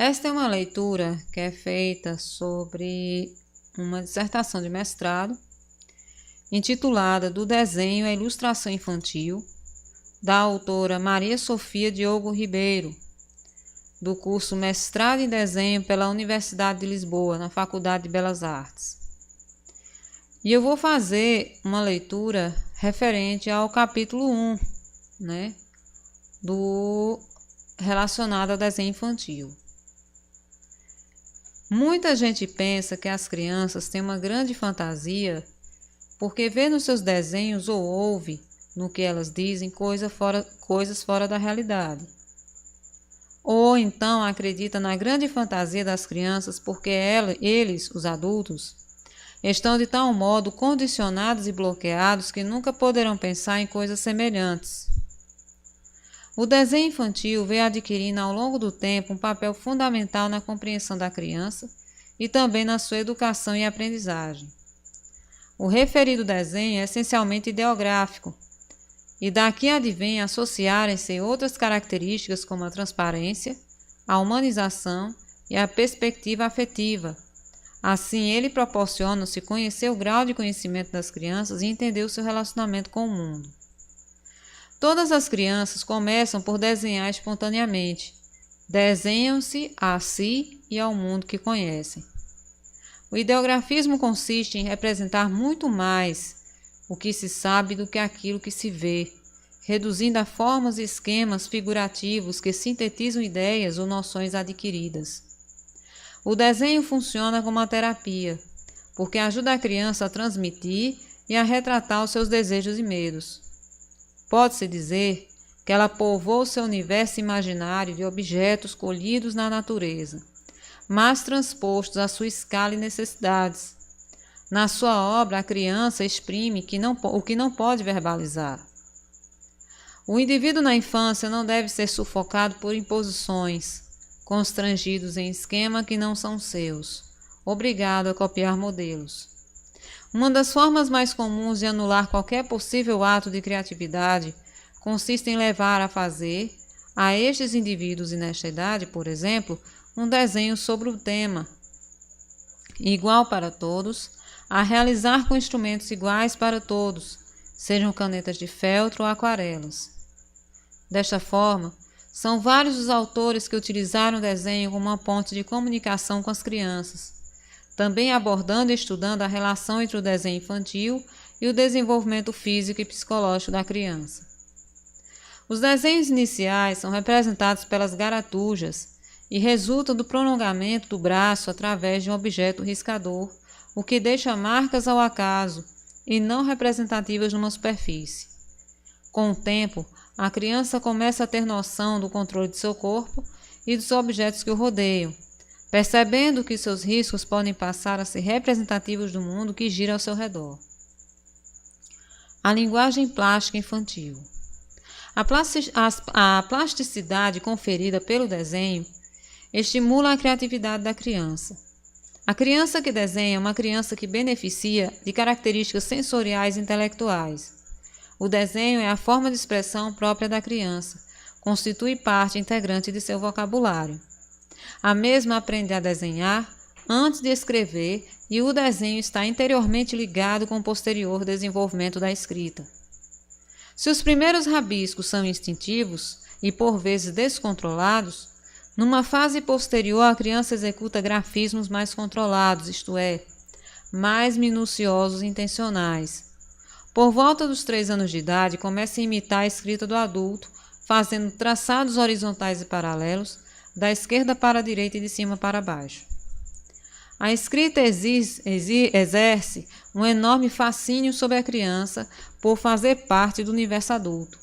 Esta é uma leitura que é feita sobre uma dissertação de mestrado intitulada Do Desenho à Ilustração Infantil, da autora Maria Sofia Diogo Ribeiro, do curso Mestrado em Desenho pela Universidade de Lisboa, na Faculdade de Belas Artes. E eu vou fazer uma leitura referente ao capítulo 1, relacionado ao desenho infantil. Muita gente pensa que as crianças têm uma grande fantasia porque vê nos seus desenhos ou ouve no que elas dizem coisas fora da realidade. Ou então acredita na grande fantasia das crianças porque eles, os adultos, estão de tal modo condicionados e bloqueados que nunca poderão pensar em coisas semelhantes. O desenho infantil veio adquirindo ao longo do tempo um papel fundamental na compreensão da criança e também na sua educação e aprendizagem. O referido desenho é essencialmente ideográfico, e daqui advém associarem-se outras características como a transparência, a humanização e a perspectiva afetiva. Assim, ele proporciona-se conhecer o grau de conhecimento das crianças e entender o seu relacionamento com o mundo. Todas as crianças começam por desenhar espontaneamente. Desenham-se a si e ao mundo que conhecem. O ideografismo consiste em representar muito mais o que se sabe do que aquilo que se vê, reduzindo a formas e esquemas figurativos que sintetizam ideias ou noções adquiridas. O desenho funciona como uma terapia, porque ajuda a criança a transmitir e a retratar os seus desejos e medos. Pode-se dizer que ela povoa o seu universo imaginário de objetos colhidos na natureza, mas transpostos à sua escala e necessidades. Na sua obra, a criança exprime o que não pode verbalizar. O indivíduo na infância não deve ser sufocado por imposições, constrangidos em esquema que não são seus, obrigado a copiar modelos. Uma das formas mais comuns de anular qualquer possível ato de criatividade consiste em levar a fazer, a estes indivíduos e nesta idade, por exemplo, um desenho sobre o tema, igual para todos, a realizar com instrumentos iguais para todos, sejam canetas de feltro ou aquarelas. Desta forma, são vários os autores que utilizaram o desenho como uma ponte de comunicação com as crianças, também abordando e estudando a relação entre o desenho infantil e o desenvolvimento físico e psicológico da criança. Os desenhos iniciais são representados pelas garatujas e resultam do prolongamento do braço através de um objeto riscador, o que deixa marcas ao acaso e não representativas numa superfície. Com o tempo, a criança começa a ter noção do controle de seu corpo e dos objetos que o rodeiam, percebendo que seus riscos podem passar a ser representativos do mundo que gira ao seu redor. A linguagem plástica infantil. A plasticidade conferida pelo desenho estimula a criatividade da criança. A criança que desenha é uma criança que beneficia de características sensoriais e intelectuais. O desenho é a forma de expressão própria da criança, constitui parte integrante de seu vocabulário. A mesma aprende a desenhar antes de escrever e o desenho está interiormente ligado com o posterior desenvolvimento da escrita. Se os primeiros rabiscos são instintivos e por vezes descontrolados, numa fase posterior a criança executa grafismos mais controlados, isto é, mais minuciosos e intencionais. Por volta dos 3 anos de idade, começa a imitar a escrita do adulto, fazendo traçados horizontais e paralelos, da esquerda para a direita e de cima para baixo. A escrita exerce um enorme fascínio sobre a criança por fazer parte do universo adulto.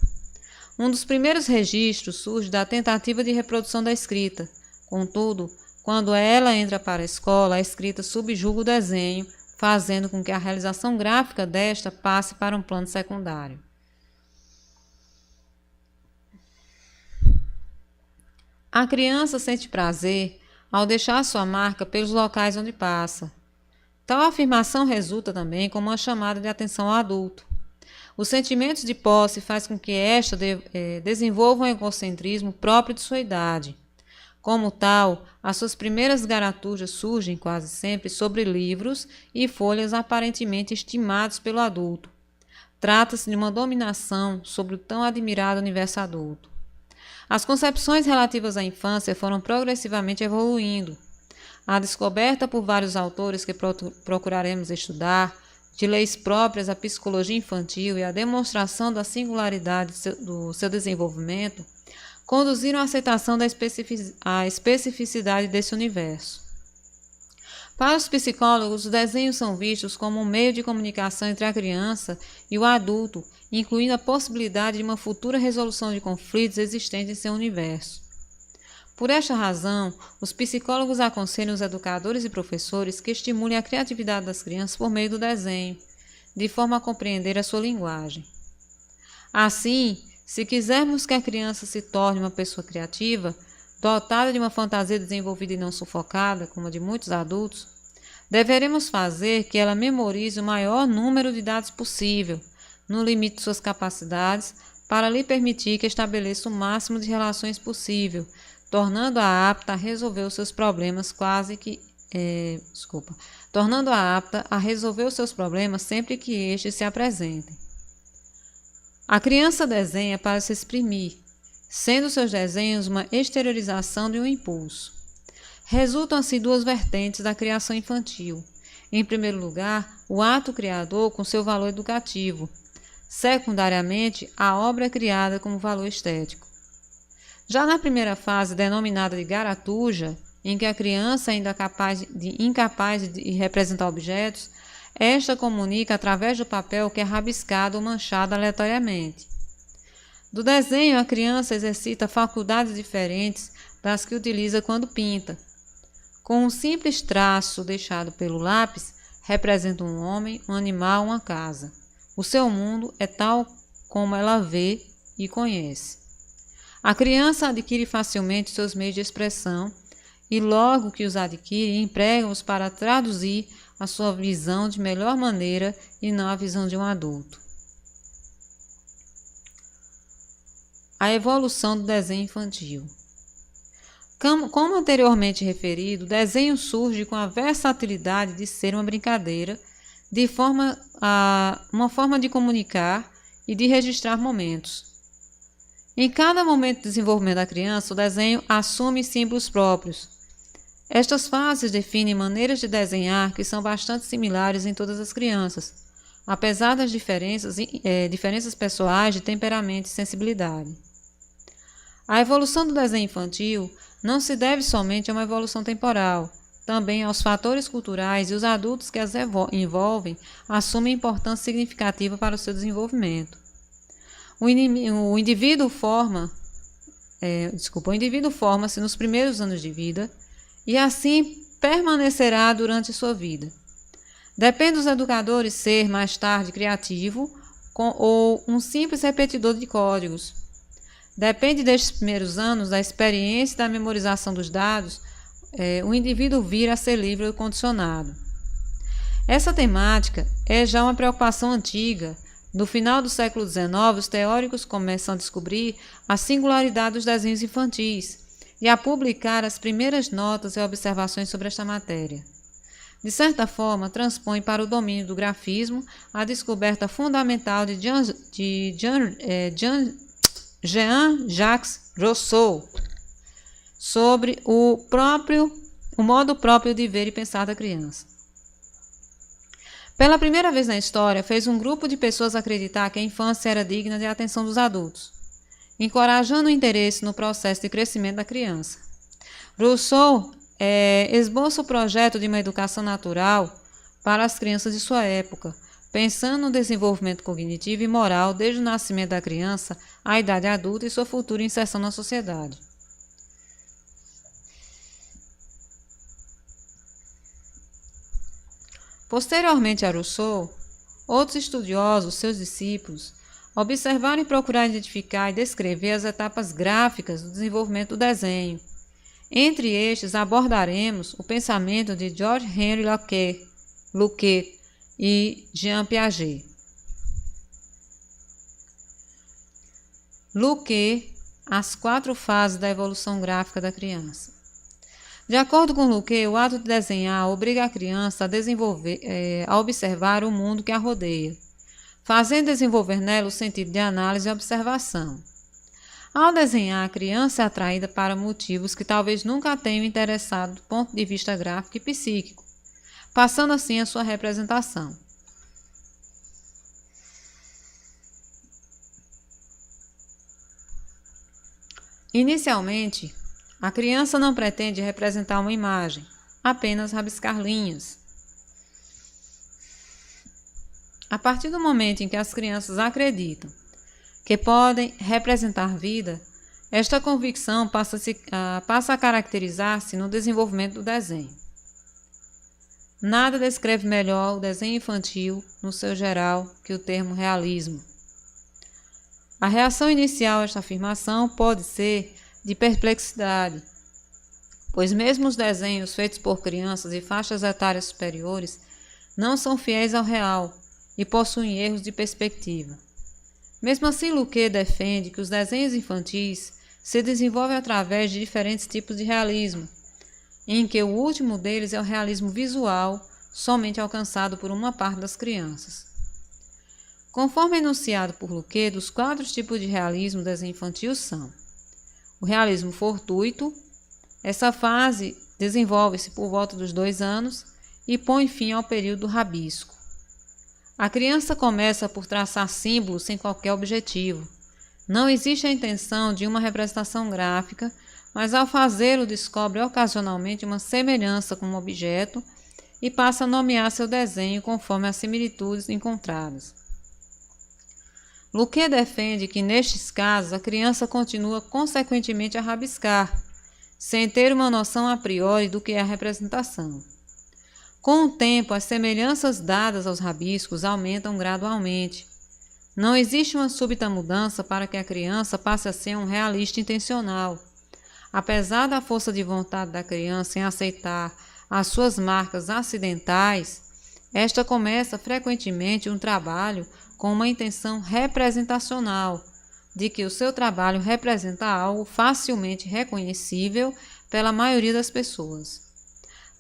Um dos primeiros registros surge da tentativa de reprodução da escrita. Contudo, quando ela entra para a escola, a escrita subjuga o desenho, fazendo com que a realização gráfica desta passe para um plano secundário. A criança sente prazer ao deixar sua marca pelos locais onde passa. Tal afirmação resulta também como uma chamada de atenção ao adulto. Os sentimentos de posse faz com que esta desenvolva um egocentrismo próprio de sua idade. Como tal, as suas primeiras garatujas surgem quase sempre sobre livros e folhas aparentemente estimados pelo adulto. Trata-se de uma dominação sobre o tão admirado universo adulto. As concepções relativas à infância foram progressivamente evoluindo. A descoberta por vários autores que procuraremos estudar, de leis próprias à psicologia infantil e a demonstração da singularidade do seu desenvolvimento, conduziram à aceitação da especificidade desse universo. Para os psicólogos, os desenhos são vistos como um meio de comunicação entre a criança e o adulto, incluindo a possibilidade de uma futura resolução de conflitos existentes em seu universo. Por esta razão, os psicólogos aconselham os educadores e professores que estimulem a criatividade das crianças por meio do desenho, de forma a compreender a sua linguagem. Assim, se quisermos que a criança se torne uma pessoa criativa, dotada de uma fantasia desenvolvida e não sufocada, como a de muitos adultos, deveremos fazer que ela memorize o maior número de dados possível, no limite de suas capacidades, para lhe permitir que estabeleça o máximo de relações possível, tornando-a apta a resolver os seus problemas tornando-a apta a resolver os seus problemas sempre que estes se apresentem. A criança desenha para se exprimir, sendo seus desenhos uma exteriorização de um impulso. Resultam assim duas vertentes da criação infantil. Em primeiro lugar, o ato criador com seu valor educativo. Secundariamente, a obra criada como valor estético. Já na primeira fase, denominada de garatuja, em que a criança ainda é incapaz de representar objetos, esta comunica através do papel que é rabiscado ou manchado aleatoriamente. Do desenho, a criança exercita faculdades diferentes das que utiliza quando pinta. Com um simples traço deixado pelo lápis, representa um homem, um animal, uma casa. O seu mundo é tal como ela vê e conhece. A criança adquire facilmente seus meios de expressão e, logo que os adquire, emprega-os para traduzir a sua visão de melhor maneira e não a visão de um adulto. A evolução do desenho infantil. Como anteriormente referido, o desenho surge com a versatilidade de ser uma brincadeira, uma forma de comunicar e de registrar momentos. Em cada momento de desenvolvimento da criança, o desenho assume símbolos próprios. Estas fases definem maneiras de desenhar que são bastante similares em todas as crianças, apesar das diferenças pessoais de temperamento e sensibilidade. A evolução do desenho infantil não se deve somente a uma evolução temporal, também aos fatores culturais, e os adultos que as envolvem assumem importância significativa para o seu desenvolvimento. O indivíduo forma-se nos primeiros anos de vida e assim permanecerá durante sua vida. Depende dos educadores ser, mais tarde, criativo ou um simples repetidor de códigos. Depende destes primeiros anos da experiência e da memorização dos dados, o indivíduo vir a ser livre ou condicionado. Essa temática é já uma preocupação antiga. No final do século XIX, os teóricos começam a descobrir a singularidade dos desenhos infantis e a publicar as primeiras notas e observações sobre esta matéria. De certa forma, transpõe para o domínio do grafismo a descoberta fundamental de Jean-Jacques Rousseau sobre o modo próprio de ver e pensar da criança. Pela primeira vez na história, fez um grupo de pessoas acreditar que a infância era digna de atenção dos adultos, encorajando o interesse no processo de crescimento da criança. Rousseau esboça o projeto de uma educação natural para as crianças de sua época, pensando no desenvolvimento cognitivo e moral desde o nascimento da criança à idade adulta e sua futura inserção na sociedade. Posteriormente a Rousseau, outros estudiosos, seus discípulos, observaram e procuraram identificar e descrever as etapas gráficas do desenvolvimento do desenho. Entre estes, abordaremos o pensamento de Georges-Henri Luquet e Jean Piaget. Luquet, as 4 fases da evolução gráfica da criança. De acordo com Luque, o ato de desenhar obriga a criança a observar o mundo que a rodeia, fazendo desenvolver nela o sentido de análise e observação. Ao desenhar, a criança é atraída para motivos que talvez nunca a tenham interessado do ponto de vista gráfico e psíquico, passando assim a sua representação. Inicialmente, a criança não pretende representar uma imagem, apenas rabiscar linhas. A partir do momento em que as crianças acreditam que podem representar vida, esta convicção passa a caracterizar-se no desenvolvimento do desenho. Nada descreve melhor o desenho infantil, no seu geral, que o termo realismo. A reação inicial a esta afirmação pode ser de perplexidade, pois mesmo os desenhos feitos por crianças e faixas etárias superiores não são fiéis ao real e possuem erros de perspectiva. Mesmo assim, Luque defende que os desenhos infantis se desenvolvem através de diferentes tipos de realismo, em que o último deles é o realismo visual, somente alcançado por uma parte das crianças. Conforme enunciado por Luque, dos 4 tipos de realismo, o desenho infantil são: o realismo fortuito. Essa fase desenvolve-se por volta dos 2 anos e põe fim ao período do rabisco. A criança começa por traçar símbolos sem qualquer objetivo. Não existe a intenção de uma representação gráfica, mas ao fazê-lo descobre ocasionalmente uma semelhança com um objeto e passa a nomear seu desenho conforme as similitudes encontradas. Luque defende que, nestes casos, a criança continua consequentemente a rabiscar, sem ter uma noção a priori do que é a representação. Com o tempo, as semelhanças dadas aos rabiscos aumentam gradualmente. Não existe uma súbita mudança para que a criança passe a ser um realista intencional. Apesar da força de vontade da criança em aceitar as suas marcas acidentais, esta começa frequentemente um trabalho com uma intenção representacional, de que o seu trabalho representa algo facilmente reconhecível pela maioria das pessoas.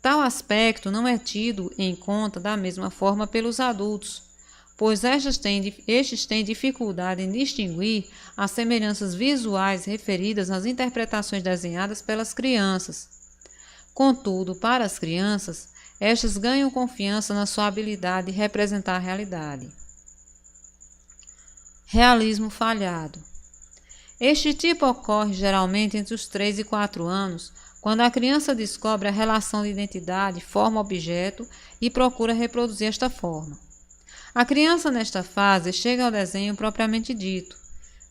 Tal aspecto não é tido em conta da mesma forma pelos adultos, pois estes têm dificuldade em distinguir as semelhanças visuais referidas nas interpretações desenhadas pelas crianças. Contudo, para as crianças, estas ganham confiança na sua habilidade de representar a realidade. Realismo falhado. Este tipo ocorre geralmente entre os 3 e 4 anos, quando a criança descobre a relação de identidade forma-objeto e procura reproduzir esta forma. A criança nesta fase chega ao desenho propriamente dito.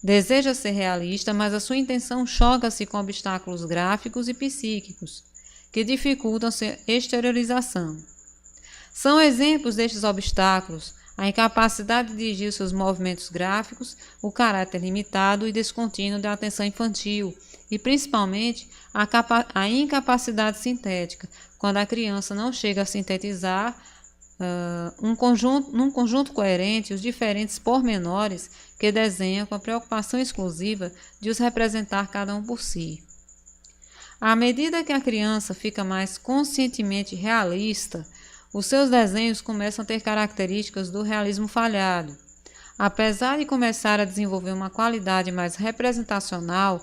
Deseja ser realista, mas a sua intenção choca-se com obstáculos gráficos e psíquicos, que dificultam sua exteriorização. São exemplos destes obstáculos a incapacidade de dirigir seus movimentos gráficos, o caráter limitado e descontínuo da atenção infantil e, principalmente, a incapacidade sintética, quando a criança não chega a sintetizar num conjunto coerente os diferentes pormenores que desenha com a preocupação exclusiva de os representar cada um por si. À medida que a criança fica mais conscientemente realista, os seus desenhos começam a ter características do realismo falhado. Apesar de começar a desenvolver uma qualidade mais representacional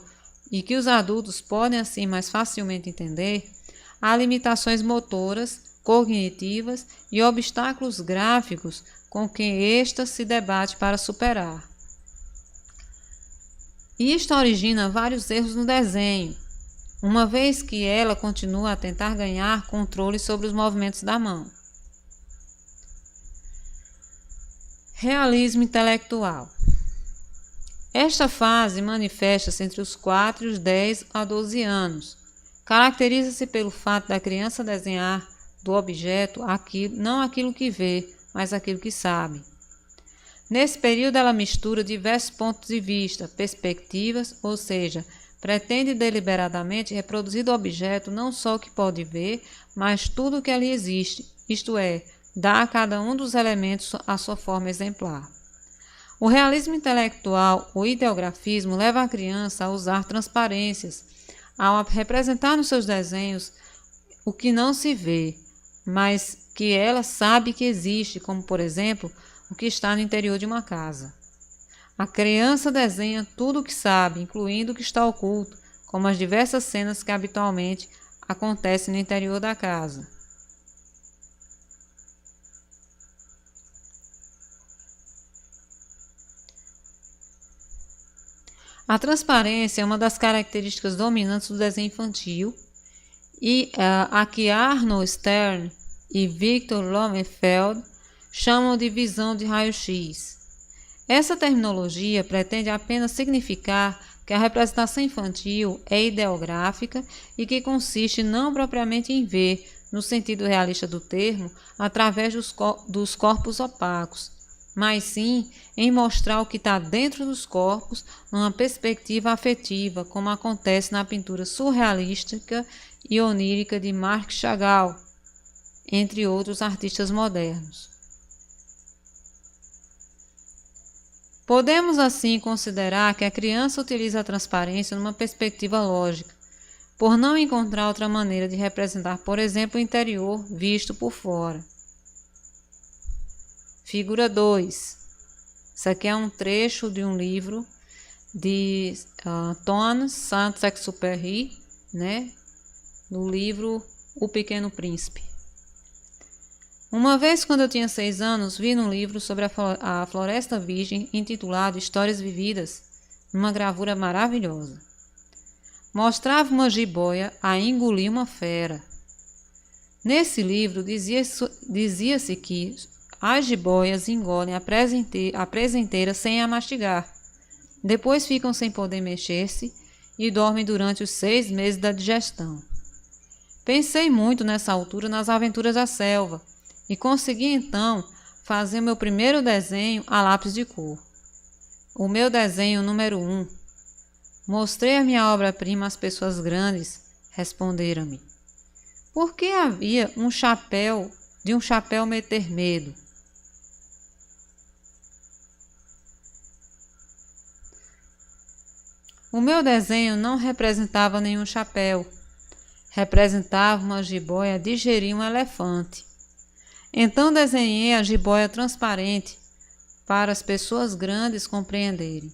e que os adultos podem assim mais facilmente entender, há limitações motoras, cognitivas e obstáculos gráficos com que esta se debate para superar. Isto origina vários erros no desenho, uma vez que ela continua a tentar ganhar controle sobre os movimentos da mão. Realismo intelectual. Esta fase manifesta-se entre os 4 e os 10 a 12 anos. Caracteriza-se pelo fato da criança desenhar do objeto não aquilo que vê, mas aquilo que sabe. Nesse período, ela mistura diversos pontos de vista, perspectivas, ou seja, pretende deliberadamente reproduzir do objeto não só o que pode ver, mas tudo o que ali existe, isto é, dá a cada um dos elementos a sua forma exemplar. O realismo intelectual, o ideografismo, leva a criança a usar transparências, ao representar nos seus desenhos o que não se vê, mas que ela sabe que existe, como, por exemplo, o que está no interior de uma casa. A criança desenha tudo o que sabe, incluindo o que está oculto, como as diversas cenas que habitualmente acontecem no interior da casa. A transparência é uma das características dominantes do desenho infantil e a que Arnold Stern e Victor Lowenfeld chamam de visão de raio-x. Essa terminologia pretende apenas significar que a representação infantil é ideográfica e que consiste não propriamente em ver, no sentido realista do termo, através dos corpos opacos, mas sim em mostrar o que está dentro dos corpos numa perspectiva afetiva, como acontece na pintura surrealística e onírica de Marc Chagall, entre outros artistas modernos. Podemos assim considerar que a criança utiliza a transparência numa perspectiva lógica, por não encontrar outra maneira de representar, por exemplo, o interior visto por fora. Figura 2. Isso aqui é um trecho de um livro de Antoine Saint-Exupéry, do livro O Pequeno Príncipe. Uma vez, quando eu tinha 6 anos, vi num livro sobre a Floresta Virgem, intitulado Histórias Vividas, uma gravura maravilhosa. Mostrava uma jiboia a engolir uma fera. Nesse livro dizia-se que as jiboias engolem a presa inteira sem a mastigar. Depois ficam sem poder mexer-se e dormem durante os 6 meses da digestão. Pensei muito nessa altura nas aventuras da selva e consegui então fazer o meu primeiro desenho a lápis de cor. O meu desenho número 1. Mostrei a minha obra-prima às pessoas grandes, responderam-me. Por que havia um chapéu meter medo? O meu desenho não representava nenhum chapéu. Representava uma jiboia a digerir um elefante. Então desenhei a jiboia transparente para as pessoas grandes compreenderem.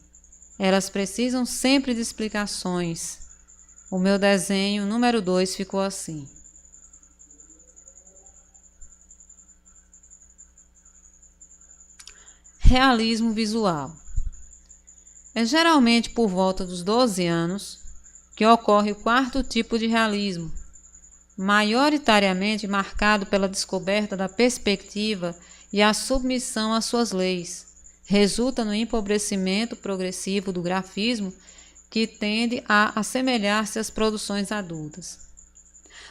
Elas precisam sempre de explicações. O meu desenho número 2 ficou assim. Realismo visual. É geralmente por volta dos 12 anos que ocorre o quarto tipo de realismo, maioritariamente marcado pela descoberta da perspectiva e a submissão às suas leis. Resulta no empobrecimento progressivo do grafismo que tende a assemelhar-se às produções adultas.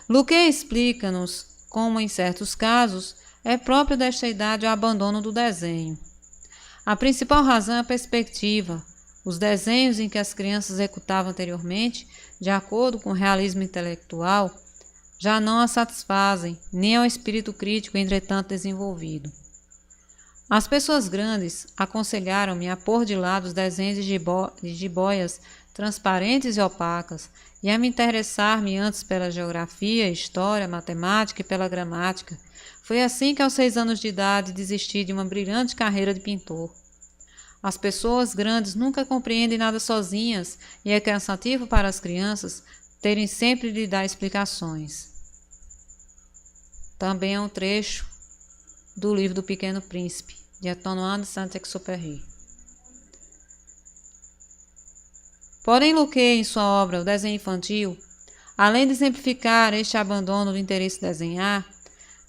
Luquet explica-nos como, em certos casos, é próprio desta idade o abandono do desenho. A principal razão é a perspectiva. Os desenhos em que as crianças executavam anteriormente, de acordo com o realismo intelectual, já não a satisfazem, nem ao espírito crítico, entretanto, desenvolvido. As pessoas grandes aconselharam-me a pôr de lado os desenhos de jiboias transparentes e opacas e a me interessar-me antes pela geografia, história, matemática e pela gramática. Foi assim que, aos 6 anos de idade, desisti de uma brilhante carreira de pintor. As pessoas grandes nunca compreendem nada sozinhas e é cansativo para as crianças terem sempre de dar explicações. Também é um trecho do livro do Pequeno Príncipe, de Antoine Saint-Exupéry. Porém, Luquet, em sua obra O Desenho Infantil, além de exemplificar este abandono do interesse em desenhar,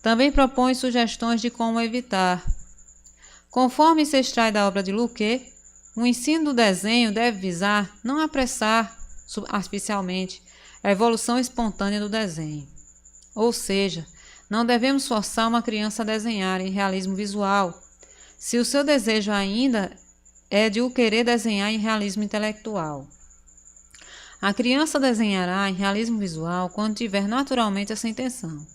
também propõe sugestões de como evitar. Conforme se extrai da obra de Luquet, o ensino do desenho deve visar não apressar artificialmente a evolução espontânea do desenho. Ou seja, não devemos forçar uma criança a desenhar em realismo visual, se o seu desejo ainda é de o querer desenhar em realismo intelectual. A criança desenhará em realismo visual quando tiver naturalmente essa intenção.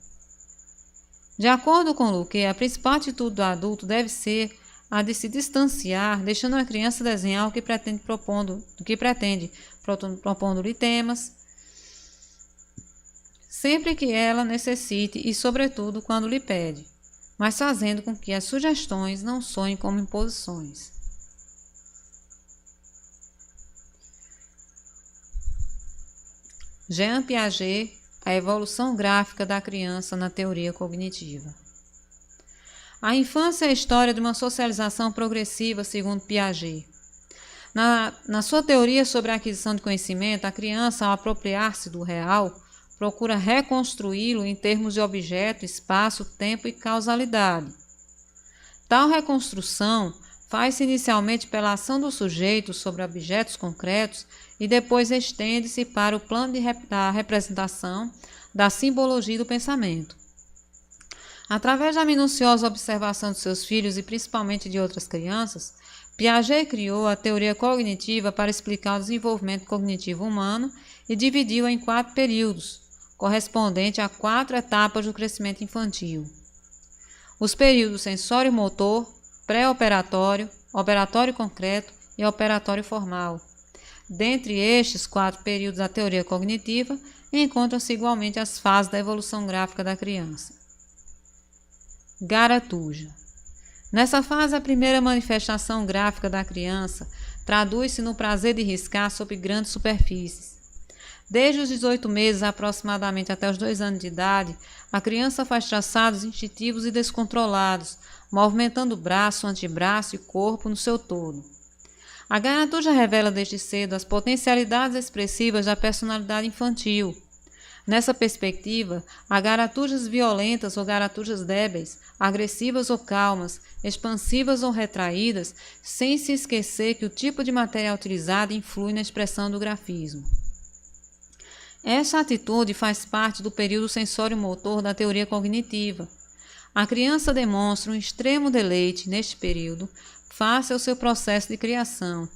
De acordo com Luquet, a principal atitude do adulto deve ser a de se distanciar, deixando a criança desenhar o que pretende, propondo-lhe temas, sempre que ela necessite e, sobretudo, quando lhe pede, mas fazendo com que as sugestões não soem como imposições. Jean Piaget, a evolução gráfica da criança na teoria cognitiva. A infância é a história de uma socialização progressiva, segundo Piaget. Na sua teoria sobre a aquisição de conhecimento, a criança, ao apropriar-se do real, procura reconstruí-lo em termos de objeto, espaço, tempo e causalidade. Tal reconstrução faz-se inicialmente pela ação do sujeito sobre objetos concretos e depois estende-se para o plano da representação, da simbologia do pensamento. Através da minuciosa observação de seus filhos e principalmente de outras crianças, Piaget criou a teoria cognitiva para explicar o desenvolvimento cognitivo humano e dividiu-a em 4 períodos, correspondente a 4 etapas do crescimento infantil. Os períodos sensório-motor, pré-operatório, operatório concreto e operatório formal. Dentre estes 4 períodos da teoria cognitiva, encontram-se igualmente as fases da evolução gráfica da criança. Garatuja. Nessa fase, a primeira manifestação gráfica da criança traduz-se no prazer de riscar sobre grandes superfícies. Desde os 18 meses, aproximadamente até os 2 anos de idade, a criança faz traçados instintivos e descontrolados, movimentando o braço, o antebraço e o corpo no seu todo. A garatuja revela desde cedo as potencialidades expressivas da personalidade infantil. Nessa perspectiva, há garatujas violentas ou garatujas débeis, agressivas ou calmas, expansivas ou retraídas, sem se esquecer que o tipo de material utilizado influi na expressão do grafismo. Essa atitude faz parte do período sensório-motor da teoria cognitiva. A criança demonstra um extremo deleite, neste período, face ao seu processo de criação.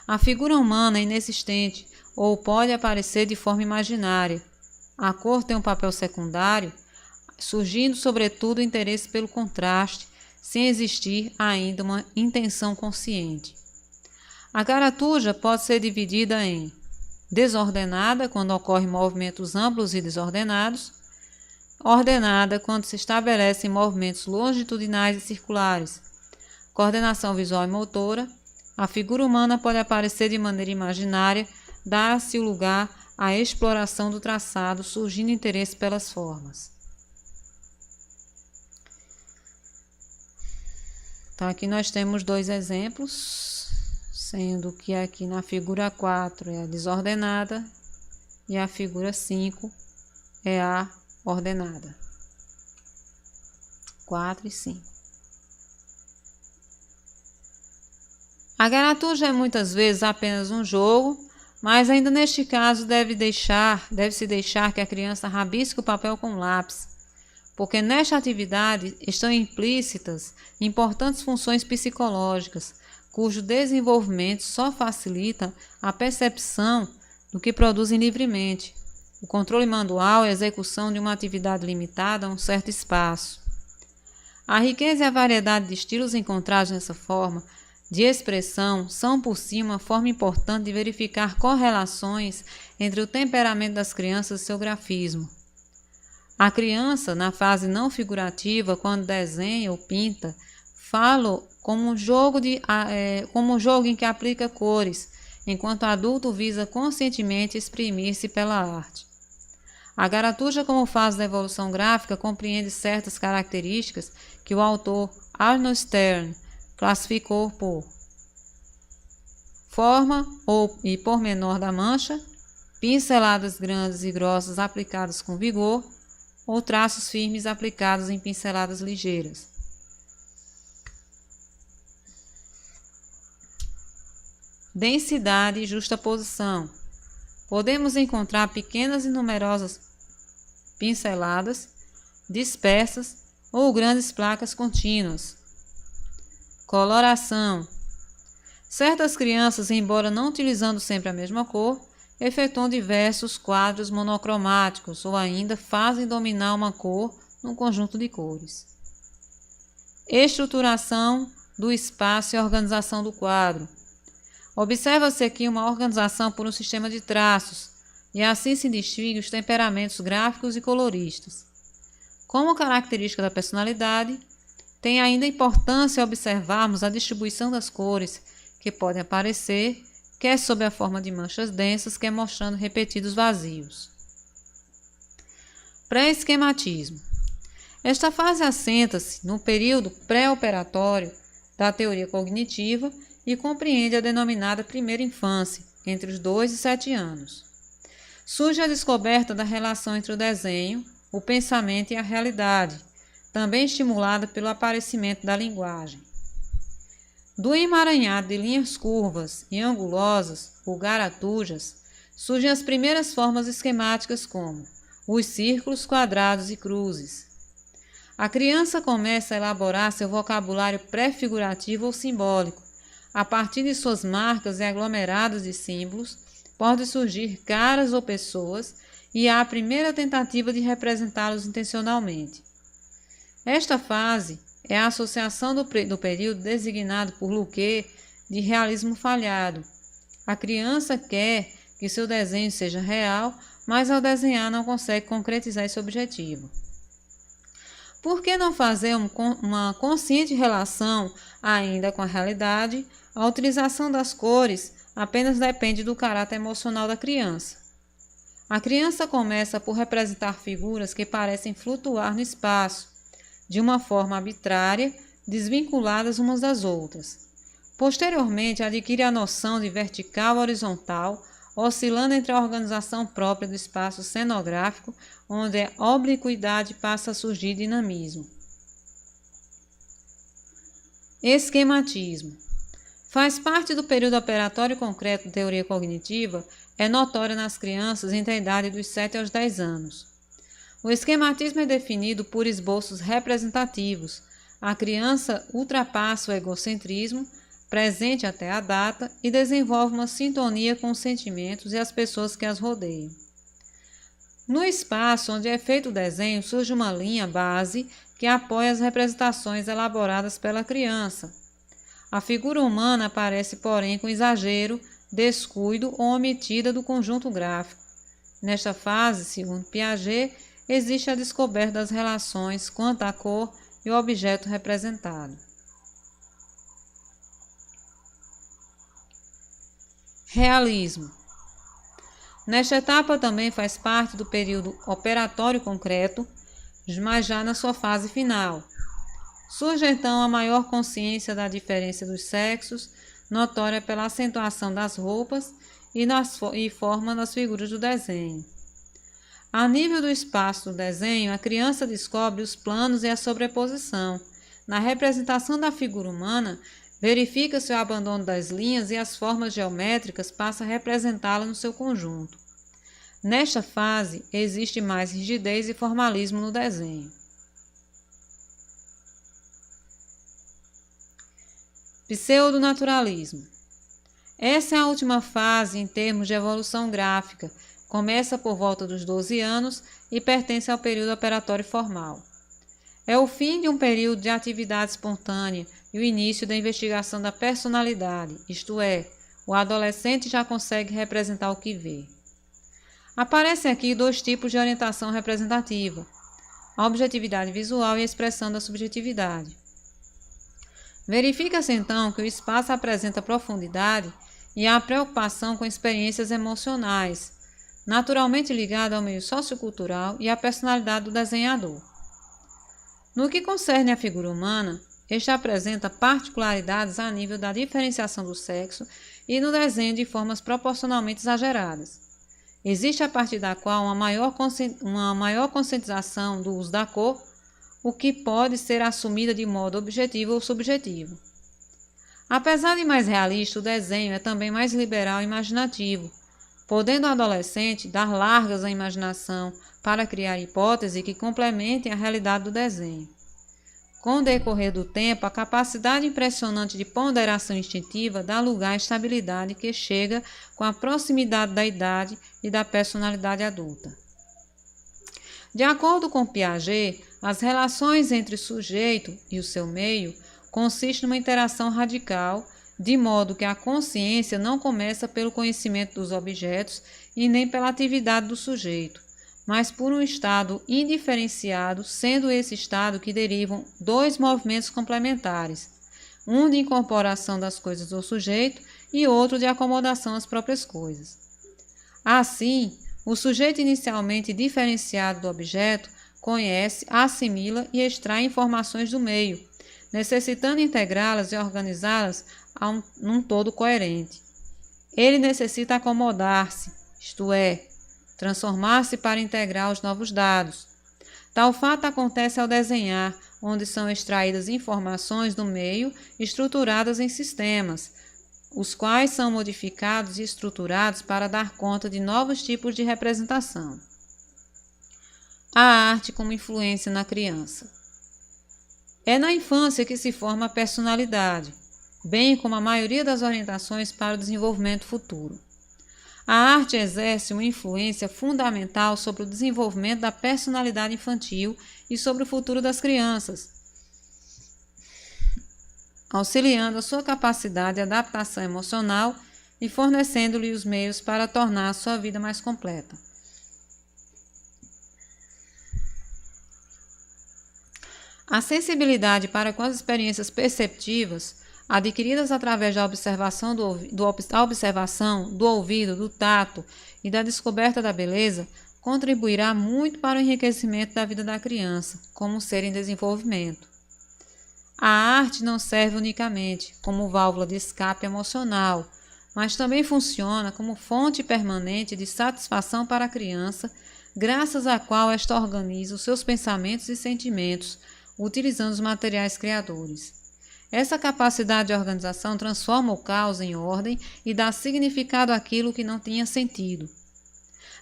A figura humana é inexistente ou pode aparecer de forma imaginária. A cor tem um papel secundário, surgindo sobretudo o interesse pelo contraste, sem existir ainda uma intenção consciente. A garatuja pode ser dividida em desordenada, quando ocorrem movimentos amplos e desordenados, ordenada, quando se estabelecem movimentos longitudinais e circulares, coordenação visual e motora. A figura humana pode aparecer de maneira imaginária, dá-se o lugar à exploração do traçado, surgindo interesse pelas formas. Então, aqui nós temos 2 exemplos, sendo que aqui na figura 4 é a desordenada e a figura 5 é a ordenada. 4 e 5. A garatuja é muitas vezes apenas um jogo, mas ainda neste caso deve-se deixar que a criança rabisque o papel com lápis, porque nesta atividade estão implícitas importantes funções psicológicas, cujo desenvolvimento só facilita a percepção do que produzem livremente. O controle manual é a execução de uma atividade limitada a um certo espaço. A riqueza e a variedade de estilos encontrados nessa forma de expressão são, por si, uma forma importante de verificar correlações entre o temperamento das crianças e seu grafismo. A criança, na fase não figurativa, quando desenha ou pinta, fala como um jogo em que aplica cores, enquanto o adulto visa conscientemente exprimir-se pela arte. A garatuja, como fase da evolução gráfica, compreende certas características que o autor Arnold Stern classificou por forma e pormenor da mancha, pinceladas grandes e grossas aplicadas com vigor, ou traços firmes aplicados em pinceladas ligeiras. Densidade e justaposição. Podemos encontrar pequenas e numerosas pinceladas dispersas ou grandes placas contínuas. Coloração. Certas crianças, embora não utilizando sempre a mesma cor, efetuam diversos quadros monocromáticos ou ainda fazem dominar uma cor num conjunto de cores. Estruturação do espaço e organização do quadro. Observa-se aqui uma organização por um sistema de traços, e assim se distingue os temperamentos gráficos e coloristas. Como característica da personalidade, tem ainda importância observarmos a distribuição das cores que podem aparecer, quer sob a forma de manchas densas, quer mostrando repetidos vazios. Pré-esquematismo. Esta fase assenta-se no período pré-operatório da teoria cognitiva e compreende a denominada primeira infância, entre os 2 e 7 anos. Surge a descoberta da relação entre o desenho, o pensamento e a realidade, também estimulada pelo aparecimento da linguagem. Do emaranhado de linhas curvas e angulosas, ou garatujas, surgem as primeiras formas esquemáticas como os círculos, quadrados e cruzes. A criança começa a elaborar seu vocabulário pré-figurativo ou simbólico. A partir de suas marcas e aglomerados de símbolos, podem surgir caras ou pessoas e há a primeira tentativa de representá-los intencionalmente. Esta fase é a associação do período designado por Luque de realismo falhado. A criança quer que seu desenho seja real, mas ao desenhar não consegue concretizar esse objetivo. Por que não fazer uma consciente relação ainda com a realidade? A utilização das cores apenas depende do caráter emocional da criança. A criança começa por representar figuras que parecem flutuar no espaço, de uma forma arbitrária, desvinculadas umas das outras. Posteriormente, adquire a noção de vertical e horizontal, oscilando entre a organização própria do espaço cenográfico, onde a obliquidade passa a surgir dinamismo. Esquematismo. Faz parte do período operatório concreto da teoria cognitiva, é notória nas crianças entre a idade dos 7 aos 10 anos. O esquematismo é definido por esboços representativos. A criança ultrapassa o egocentrismo, presente até a data, e desenvolve uma sintonia com os sentimentos e as pessoas que as rodeiam. No espaço onde é feito o desenho, surge uma linha base que apoia as representações elaboradas pela criança. A figura humana aparece, porém, com exagero, descuido ou omitida do conjunto gráfico. Nesta fase, segundo Piaget, existe a descoberta das relações quanto à cor e o objeto representado. Realismo. Nesta etapa também faz parte do período operatório concreto, mas já na sua fase final. Surge então a maior consciência da diferença dos sexos, notória pela acentuação das roupas e forma das figuras do desenho. A nível do espaço do desenho, a criança descobre os planos e a sobreposição. Na representação da figura humana, verifica-se o abandono das linhas e as formas geométricas passa a representá-la no seu conjunto. Nesta fase, existe mais rigidez e formalismo no desenho. Pseudonaturalismo. Essa é a última fase em termos de evolução gráfica. Começa por volta dos 12 anos e pertence ao período operatório formal. É o fim de um período de atividade espontânea e o início da investigação da personalidade, isto é, o adolescente já consegue representar o que vê. Aparecem aqui 2 tipos de orientação representativa, a objetividade visual e a expressão da subjetividade. Verifica-se então que o espaço apresenta profundidade e há preocupação com experiências emocionais, naturalmente ligada ao meio sociocultural e à personalidade do desenhador. No que concerne à figura humana, este apresenta particularidades a nível da diferenciação do sexo e no desenho de formas proporcionalmente exageradas. Existe a partir da qual uma maior conscientização do uso da cor, o que pode ser assumida de modo objetivo ou subjetivo. Apesar de mais realista, o desenho é também mais liberal e imaginativo, podendo o adolescente dar largas à imaginação para criar hipóteses que complementem a realidade do desenho. Com o decorrer do tempo, a capacidade impressionante de ponderação instintiva dá lugar à estabilidade que chega com a proximidade da idade e da personalidade adulta. De acordo com Piaget, as relações entre o sujeito e o seu meio consistem numa interação radical, de modo que a consciência não começa pelo conhecimento dos objetos e nem pela atividade do sujeito, mas por um estado indiferenciado, sendo esse estado que derivam dois movimentos complementares, um de incorporação das coisas do sujeito e outro de acomodação às próprias coisas. Assim, o sujeito inicialmente diferenciado do objeto conhece, assimila e extrai informações do meio, necessitando integrá-las e organizá-las num todo coerente. Ele necessita acomodar-se, isto é, transformar-se para integrar os novos dados. Tal fato acontece ao desenhar, onde são extraídas informações do meio estruturadas em sistemas, os quais são modificados e estruturados para dar conta de novos tipos de representação. A arte como influência na criança. É na infância que se forma a personalidade, bem como a maioria das orientações para o desenvolvimento futuro. A arte exerce uma influência fundamental sobre o desenvolvimento da personalidade infantil e sobre o futuro das crianças, auxiliando a sua capacidade de adaptação emocional e fornecendo-lhe os meios para tornar a sua vida mais completa. A sensibilidade para com as experiências perceptivas, adquiridas através da observação do ouvido, do tato e da descoberta da beleza, contribuirá muito para o enriquecimento da vida da criança, como ser em desenvolvimento. A arte não serve unicamente como válvula de escape emocional, mas também funciona como fonte permanente de satisfação para a criança, graças à qual esta organiza os seus pensamentos e sentimentos, utilizando os materiais criadores. Essa capacidade de organização transforma o caos em ordem e dá significado àquilo que não tinha sentido.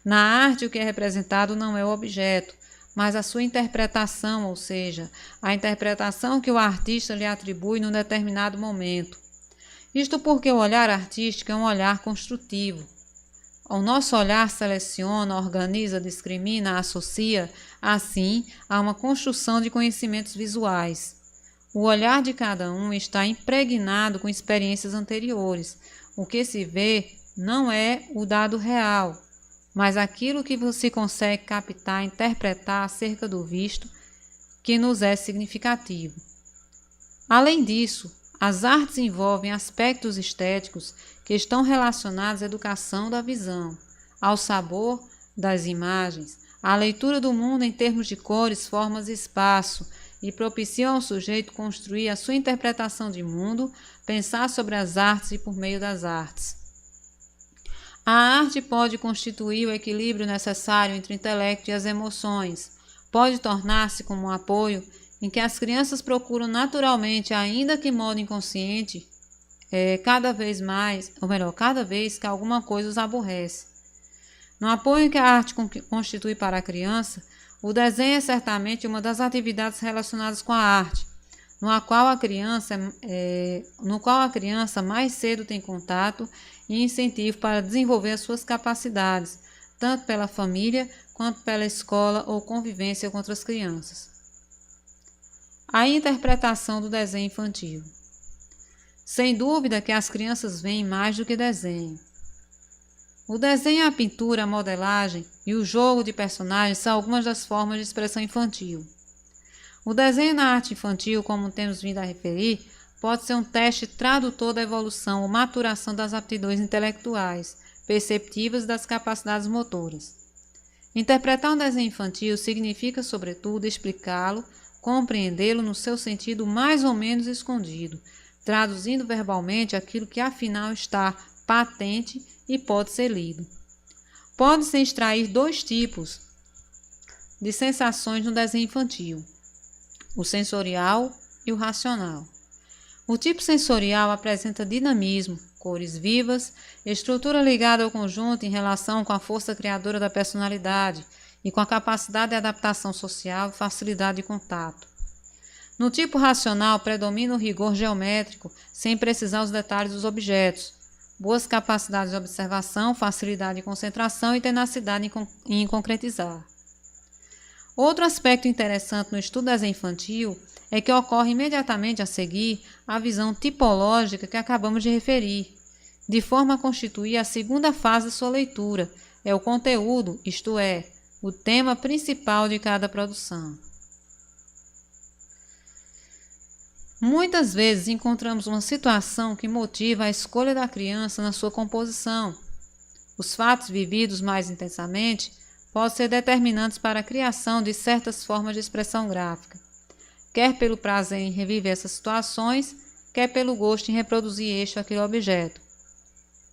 Na arte, o que é representado não é o objeto, mas a sua interpretação, ou seja, a interpretação que o artista lhe atribui num determinado momento. Isto porque o olhar artístico é um olhar construtivo. O nosso olhar seleciona, organiza, discrimina, associa, assim, a uma construção de conhecimentos visuais. O olhar de cada um está impregnado com experiências anteriores. O que se vê não é o dado real, mas aquilo que você consegue captar, interpretar acerca do visto, que nos é significativo. Além disso, as artes envolvem aspectos estéticos que estão relacionados à educação da visão, ao sabor das imagens, à leitura do mundo em termos de cores, formas e espaço, e propiciam ao sujeito construir a sua interpretação de mundo, pensar sobre as artes e por meio das artes. A arte pode constituir o equilíbrio necessário entre o intelecto e as emoções, pode tornar-se como um apoio em que as crianças procuram naturalmente, ainda que de modo inconsciente, cada vez que alguma coisa os aborrece. No apoio que a arte constitui para a criança, o desenho é certamente uma das atividades relacionadas com a arte, no qual a criança mais cedo tem contato e incentivo para desenvolver as suas capacidades, tanto pela família quanto pela escola ou convivência com outras crianças. A interpretação do desenho infantil. Sem dúvida que as crianças veem mais do que desenho. O desenho, a pintura, a modelagem e o jogo de personagens são algumas das formas de expressão infantil. O desenho na arte infantil, como temos vindo a referir, pode ser um teste tradutor da evolução ou maturação das aptidões intelectuais, perceptivas e das capacidades motoras. Interpretar um desenho infantil significa, sobretudo, explicá-lo, compreendê-lo no seu sentido mais ou menos escondido, traduzindo verbalmente aquilo que afinal está patente e pode ser lido. Pode-se extrair dois tipos de sensações no desenho infantil: o sensorial e o racional. O tipo sensorial apresenta dinamismo, cores vivas, estrutura ligada ao conjunto em relação com a força criadora da personalidade e com a capacidade de adaptação social e facilidade de contato. No tipo racional predomina o rigor geométrico, sem precisar os detalhes dos objetos, boas capacidades de observação, facilidade de concentração e tenacidade em concretizar. Outro aspecto interessante no estudo do desenho infantil é que ocorre imediatamente a seguir a visão tipológica que acabamos de referir, de forma a constituir a segunda fase de sua leitura, é o conteúdo, isto é, o tema principal de cada produção. Muitas vezes encontramos uma situação que motiva a escolha da criança na sua composição. Os fatos vividos mais intensamente podem ser determinantes para a criação de certas formas de expressão gráfica, quer pelo prazer em reviver essas situações, quer pelo gosto em reproduzir este ou aquele objeto.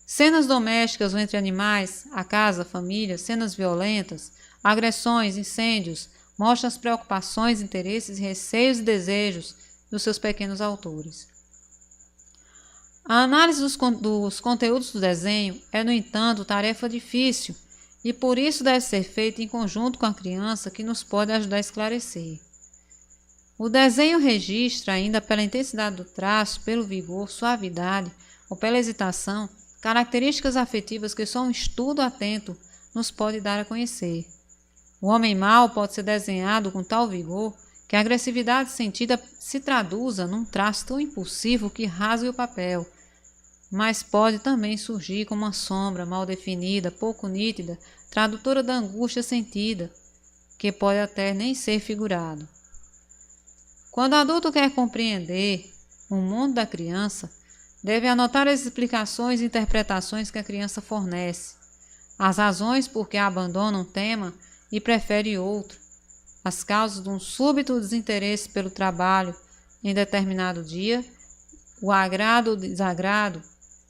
Cenas domésticas ou entre animais, a casa, a família, cenas violentas, agressões, incêndios, mostram as preocupações, interesses, receios e desejos dos seus pequenos autores. A análise dos conteúdos do desenho é, no entanto, tarefa difícil e por isso deve ser feita em conjunto com a criança, que nos pode ajudar a esclarecer. O desenho registra, ainda pela intensidade do traço, pelo vigor, suavidade ou pela hesitação, características afetivas que só um estudo atento nos pode dar a conhecer. O homem mau pode ser desenhado com tal vigor que a agressividade sentida se traduza num traço tão impulsivo que rasgue o papel, mas pode também surgir como uma sombra mal definida, pouco nítida, tradutora da angústia sentida, que pode até nem ser figurado. Quando o adulto quer compreender o mundo da criança, deve anotar as explicações e interpretações que a criança fornece, as razões por que abandona um tema e prefere outro, as causas de um súbito desinteresse pelo trabalho em determinado dia, o agrado ou desagrado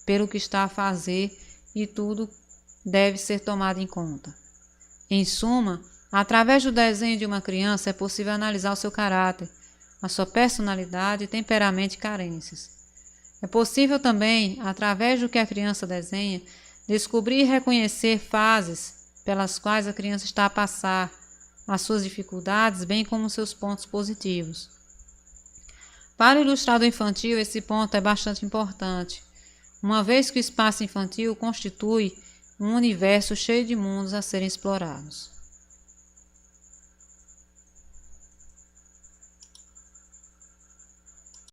pelo que está a fazer, e tudo deve ser tomado em conta. Em suma, através do desenho de uma criança é possível analisar o seu caráter, a sua personalidade, temperamento e carências. É possível também, através do que a criança desenha, descobrir e reconhecer fases pelas quais a criança está a passar, as suas dificuldades, bem como os seus pontos positivos. Para o ilustrador infantil, esse ponto é bastante importante, uma vez que o espaço infantil constitui um universo cheio de mundos a serem explorados.